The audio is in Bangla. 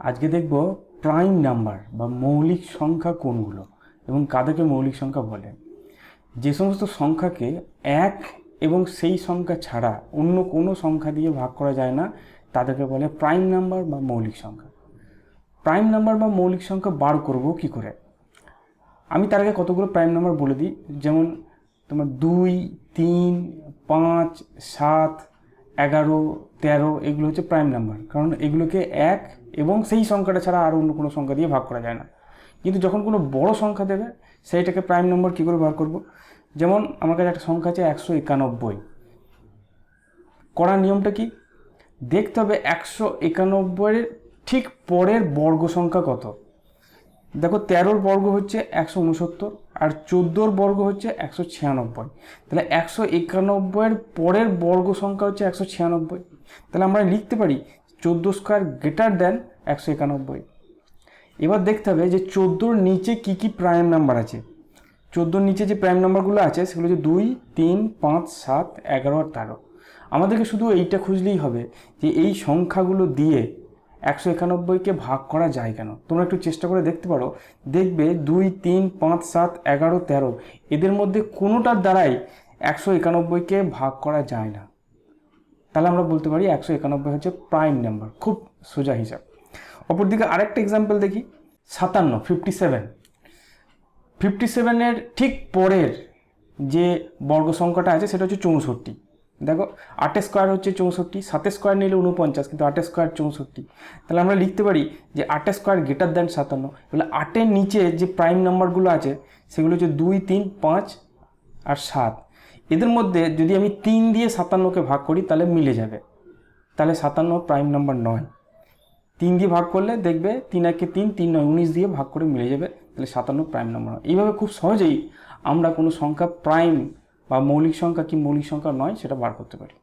আজকে দেখব প্রাইম নাম্বার বা মৌলিক সংখ্যা কোনগুলো এবং কাদেরকে মৌলিক সংখ্যা বলে। যে সমস্ত সংখ্যাকে এক এবং সেই সংখ্যা ছাড়া অন্য কোনো সংখ্যা দিয়ে ভাগ করা যায় না তাদেরকে বলে প্রাইম নাম্বার বা মৌলিক সংখ্যা। প্রাইম নাম্বার বা মৌলিক সংখ্যা বার করব কি করে? আমি তার আগে কতগুলো প্রাইম নাম্বার বলে দিই। যেমন তোমার 2, 3, 5, 7, 11, 13 এগুলো হচ্ছে প্রাইম নাম্বার, কারণ এগুলোকে এক এবং সেই সংখ্যাটা ছাড়া আর অন্য কোনো সংখ্যা দিয়ে ভাগ করা যায় না। কিন্তু যখন কোনো বড় সংখ্যা দেবে সেইটাকে প্রাইম নাম্বার কী করে বার করব? যেমন আমার কাছে একটা সংখ্যা আছে 191। করার নিয়মটা কি? দেখতে হবে 191 ঠিক পরের বর্গ সংখ্যা কত। দেখো 13 বর্গ হচ্ছে 169 আর 14 বর্গ হচ্ছে 196। তাহলে 191 পরের বর্গ সংখ্যা হচ্ছে 196। তাহলে আমরা লিখতে পারি 14 স্কোয়ার গ্রেটার দেন 191। এবার দেখতে হবে যে 14 নিচে কি কি প্রাইম নাম্বার আছে। 14 নিচে যে প্রাইম নাম্বারগুলো আছে সেগুলো হচ্ছে 2, 3, 5, 7, 11 আর 13। আমাদেরকে শুধু এইটা খুঁজলেই হবে যে এই সংখ্যাগুলো দিয়ে 191কে ভাগ করা যায় কেন। তোমরা একটু চেষ্টা করে দেখতে পারো, দেখবে 2, 3, 5, 7, 11, 13 এদের মধ্যে কোনোটার দ্বারাই 191কে ভাগ করা যায় না। তাহলে আমরা বলতে পারি 191 হচ্ছে প্রাইম নাম্বার। খুব সোজা হিসাব। অপরদিকে আরেকটা এক্সাম্পল দেখি, 57, 57 ঠিক পরের যে বর্গ সংখ্যাটা আছে সেটা হচ্ছে 64। দেখো 8 স্কোয়ার হচ্ছে 64, 7 স্কোয়ার নিলে 49, কিন্তু 8 স্কোয়ার 64। তাহলে আমরা লিখতে পারি যে 8 স্কোয়ার গ্রেটার দেন 57। তাহলে 8-এর নিচে যে প্রাইম নাম্বারগুলো আছে সেগুলো হচ্ছে 2, 3, 5 আর 7। এদের মধ্যে যদি আমি 3 দিয়ে 57কে ভাগ করি তাহলে মিলে যাবে। তাহলে 57 প্রাইম নাম্বার নয়। 3 দিয়ে ভাগ করলে দেখবে 3 একে 3, 3 9, 19 দিয়ে ভাগ করে মিলে যাবে। তাহলে 57 প্রাইম নাম্বার নয়। এইভাবে খুব সহজেই আমরা কোনো সংখ্যা প্রাইম বা মৌলিক সংখ্যা কি মৌলিক সংখ্যা নয় সেটা বার করতে পারি।